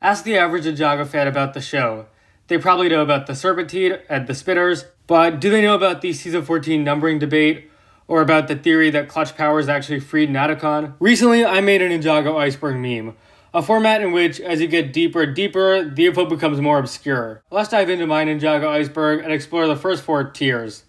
Ask the average Ninjago fan about the show. They probably know about the Serpentine and the Spinners, but do they know about the Season 14 numbering debate, or about the theory that Clutch Powers actually freed Nadocon? Recently, I made a Ninjago Iceberg meme, a format in which, as you get deeper and deeper, the info becomes more obscure. Let's dive into my Ninjago Iceberg and explore the first 4 tiers.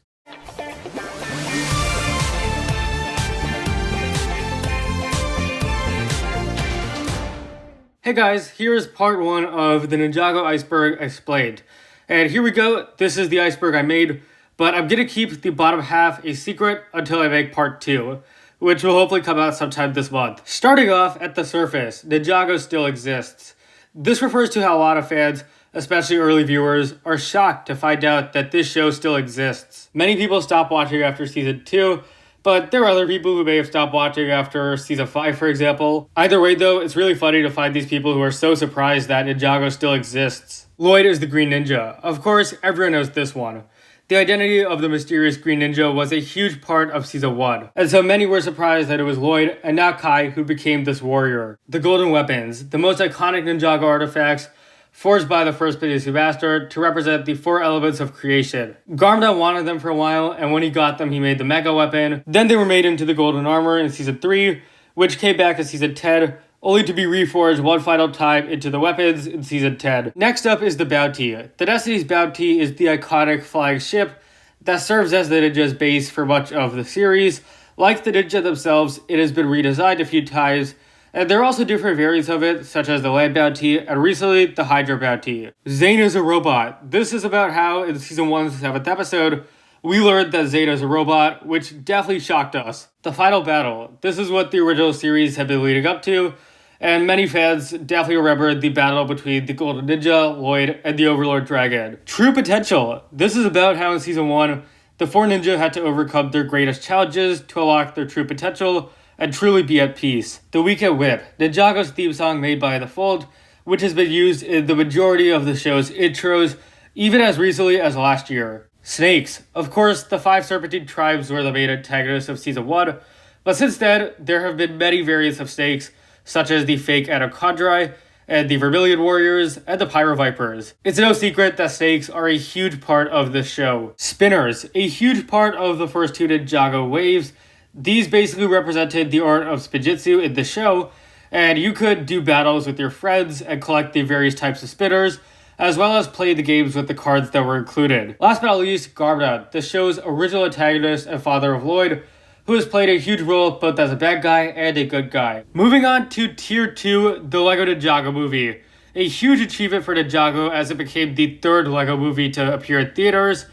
Hey guys, here's part 1 of the Ninjago Iceberg explained. And here we go, this is the iceberg I made, but I'm gonna keep the bottom half a secret until I make part 2, which will hopefully come out sometime this month. Starting off at the surface, Ninjago still exists. This refers to how a lot of fans, especially early viewers, are shocked to find out that this show still exists. Many people stopped watching after season 2, but there are other people who may have stopped watching after season 5, for example. Either way though, it's really funny to find these people who are so surprised that Ninjago still exists. Lloyd is the Green Ninja. Of course, everyone knows this one. The identity of the mysterious Green Ninja was a huge part of season 1, and so many were surprised that it was Lloyd and not Kai who became this warrior. The golden weapons, the most iconic Ninjago artifacts, forged by the first Bidetsu Master to represent the 4 elements of creation. Garmda wanted them for a while, and when he got them, he made the Mega Weapon. Then they were made into the Golden Armor in Season 3, which came back in Season 10, only to be reforged one final time into the weapons in Season 10. Next up is the Bounty. The Destiny's Bounty is the iconic flying ship that serves as the Ninja's base for much of the series. Like the Ninja themselves, it has been redesigned a few times, and there are also different variants of it, such as the Land Bounty, and recently, the Hydra Bounty. Zane is a robot. This is about how, in Season 1's 7th episode, we learned that Zane is a robot, which definitely shocked us. The final battle. This is what the original series had been leading up to, and many fans definitely remember the battle between the Golden Ninja, Lloyd, and the Overlord Dragon. True Potential. This is about how in Season 1, the 4 ninja had to overcome their greatest challenges to unlock their true potential, and truly be at peace. The Weekend Whip, Ninjago's theme song made by The Fold, which has been used in the majority of the show's intros, even as recently as last year. Snakes. Of course, the 5 Serpentine tribes were the main antagonists of Season 1, but since then, there have been many variants of snakes, such as the fake Anacondrae, and the Vermilion Warriors, and the Pyro Vipers. It's no secret that snakes are a huge part of this show. Spinners, a huge part of the first 2 Ninjago waves. These basically represented the art of Spinjitzu in the show, and you could do battles with your friends and collect the various types of spinners, as well as play the games with the cards that were included. Last but not least, Garmda, the show's original antagonist and father of Lloyd, who has played a huge role both as a bad guy and a good guy. Moving on to Tier 2, the LEGO Ninjago movie. A huge achievement for Ninjago as it became the 3rd LEGO movie to appear in theaters.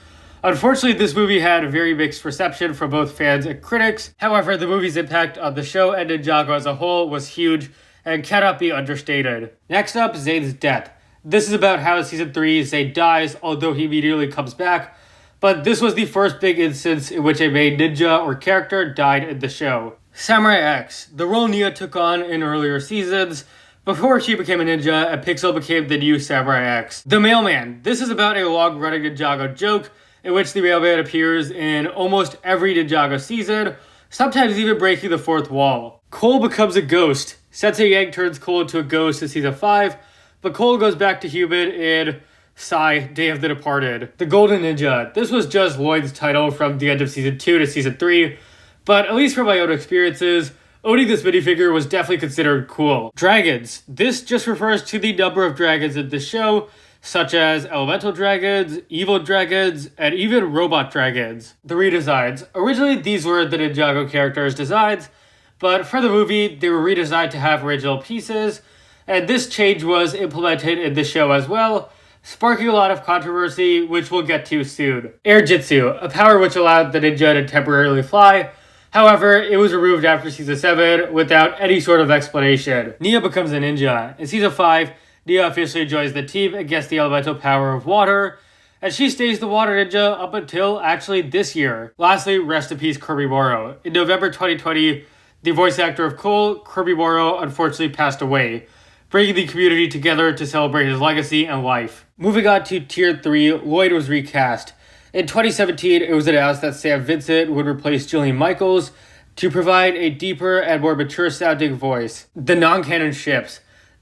Unfortunately, this movie had a very mixed reception from both fans and critics. However, the movie's impact on the show and Ninjago as a whole was huge and cannot be understated. Next up, Zane's death. This is about how in Season 3, Zane dies, although he immediately comes back. But this was the first big instance in which a main ninja or character died in the show. Samurai X, the role Nia took on in earlier seasons, before she became a ninja and Pixel became the new Samurai X. The Mailman. This is about a long-running Ninjago joke in which the Mailman appears in almost every Ninjago season, sometimes even breaking the 4th wall. Cole becomes a ghost. Sensei Yang turns Cole into a ghost in Season 5, but Cole goes back to human in Day of the Departed. The Golden Ninja. This was just Lloyd's title from the end of Season 2 to Season 3, but at least from my own experiences, owning this minifigure was definitely considered cool. Dragons. This just refers to the number of dragons in the show, such as elemental dragons, evil dragons, and even robot dragons. The redesigns. Originally, these were the Ninjago characters' designs, but for the movie, they were redesigned to have original pieces, and this change was implemented in the show as well, sparking a lot of controversy, which we'll get to soon. Air Jitsu, a power which allowed the ninja to temporarily fly. However, it was removed after Season 7 without any sort of explanation. Nia becomes a ninja. In Season 5, Nia officially joins the team and gets the elemental power of water, and she stays the water ninja up until actually this year. Lastly, rest in peace Kirby Morrow. In November 2020, the voice actor of Cole, Kirby Morrow, unfortunately passed away, bringing the community together to celebrate his legacy and life. Moving on to Tier 3, Lloyd was recast. In 2017, it was announced that Sam Vincent would replace Jillian Michaels to provide a deeper and more mature sounding voice. The non-canon ships.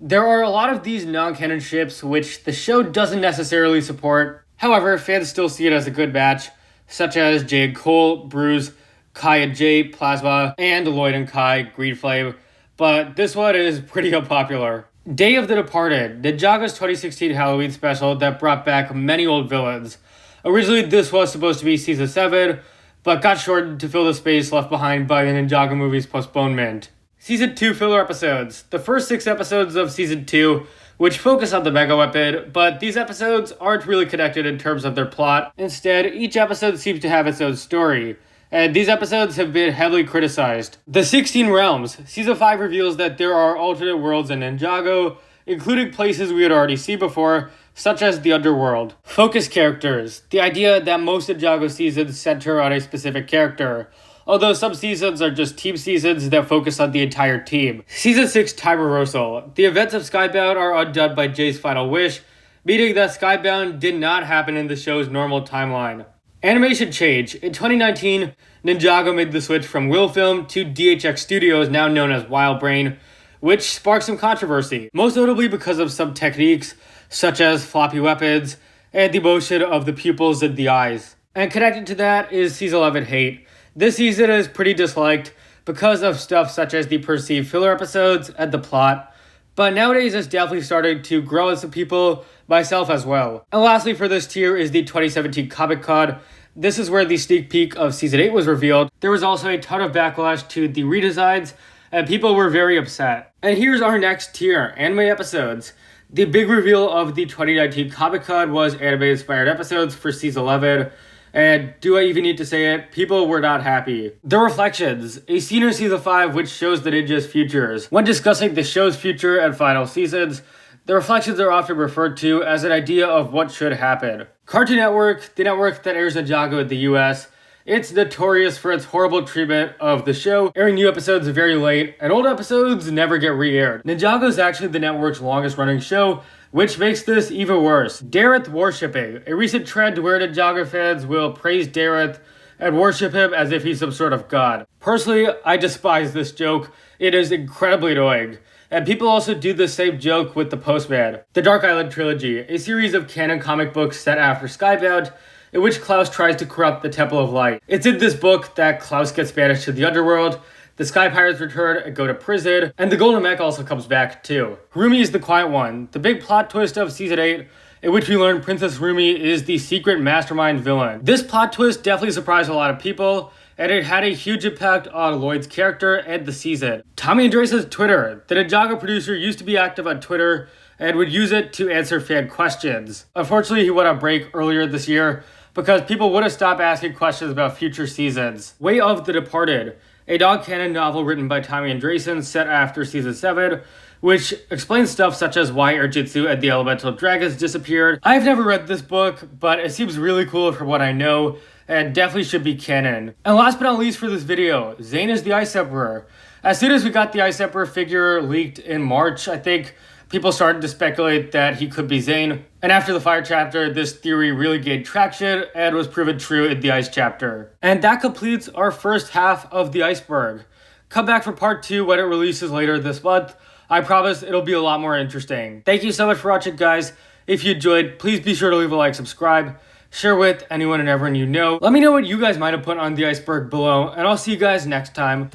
There are a lot of these non-canon ships which the show doesn't necessarily support. However, fans still see it as a good match, such as Jade Cole, Bruce, Kai and Jay, Plasma, and Lloyd and Kai, Green Flame, but this one is pretty unpopular. Day of the Departed, Ninjago's 2016 Halloween special that brought back many old villains. Originally, this was supposed to be Season 7, but got shortened to fill the space left behind by the Ninjago movie's postponement. Season 2 filler episodes. The first 6 episodes of Season 2, which focus on the Mega Weapon, but these episodes aren't really connected in terms of their plot. Instead, each episode seems to have its own story, and these episodes have been heavily criticized. The 16 Realms. Season 5 reveals that there are alternate worlds in Ninjago, including places we had already seen before, such as the Underworld. Focus characters. The idea that most Ninjago seasons center on a specific character, although some seasons are just team seasons that focus on the entire team. Season 6 Time Reversal. The events of Skybound are undone by Jay's final wish, meaning that Skybound did not happen in the show's normal timeline. Animation change. In 2019, Ninjago made the switch from Willfilm to DHX Studios, now known as WildBrain, which sparked some controversy, most notably because of some techniques, such as floppy weapons, and the motion of the pupils in the eyes. And connected to that is Season 11 Hate. This season is pretty disliked because of stuff such as the perceived filler episodes and the plot, but nowadays it's definitely starting to grow on some people, myself as well. And lastly for this tier is the 2017 Comic Con. This is where the sneak peek of Season 8 was revealed. There was also a ton of backlash to the redesigns, and people were very upset. And here's our next tier, anime episodes. The big reveal of the 2019 Comic Con was anime-inspired episodes for Season 11, and do I even need to say it? People were not happy. The Reflections, a scene in Season 5 which shows the ninjas' futures. When discussing the show's future and final seasons, the reflections are often referred to as an idea of what should happen. Cartoon Network, the network that airs Ninjago in the US, it's notorious for its horrible treatment of the show, airing new episodes very late, and old episodes never get re-aired. Ninjago is actually the network's longest running show, which makes this even worse. Dareth worshipping, a recent trend where Ninjago fans will praise Dareth and worship him as if he's some sort of god. Personally, I despise this joke. It is incredibly annoying. And people also do the same joke with The Postman. The Dark Island Trilogy, a series of canon comic books set after Skybound, in which Klaus tries to corrupt the Temple of Light. It's in this book that Klaus gets banished to the Underworld, the Sky Pirates return and go to prison, and the Golden Mech also comes back too. Rumi is the Quiet One, the big plot twist of Season 8, in which we learn Princess Rumi is the secret mastermind villain. This plot twist definitely surprised a lot of people, and it had a huge impact on Lloyd's character and the season. Tommy Andres' Twitter. The Ninjago producer used to be active on Twitter and would use it to answer fan questions. Unfortunately, he went on break earlier this year because people would have stopped asking questions about future seasons. Way of the Departed, a non-canon novel written by Tommy Andresen set after Season 7, which explains stuff such as why Urjitsu and the Elemental Dragons disappeared. I've never read this book, but it seems really cool from what I know, and definitely should be canon. And last but not least for this video, Zane is the Ice Emperor. As soon as we got the Ice Emperor figure leaked in March, I think, people started to speculate that he could be Zane. And after the Fire chapter, this theory really gained traction and was proven true in the Ice chapter. And that completes our first half of the Iceberg. Come back for part 2 when it releases later this month. I promise it'll be a lot more interesting. Thank you so much for watching, guys. If you enjoyed, please be sure to leave a like, subscribe, share with anyone and everyone you know. Let me know what you guys might have put on the iceberg below, and I'll see you guys next time.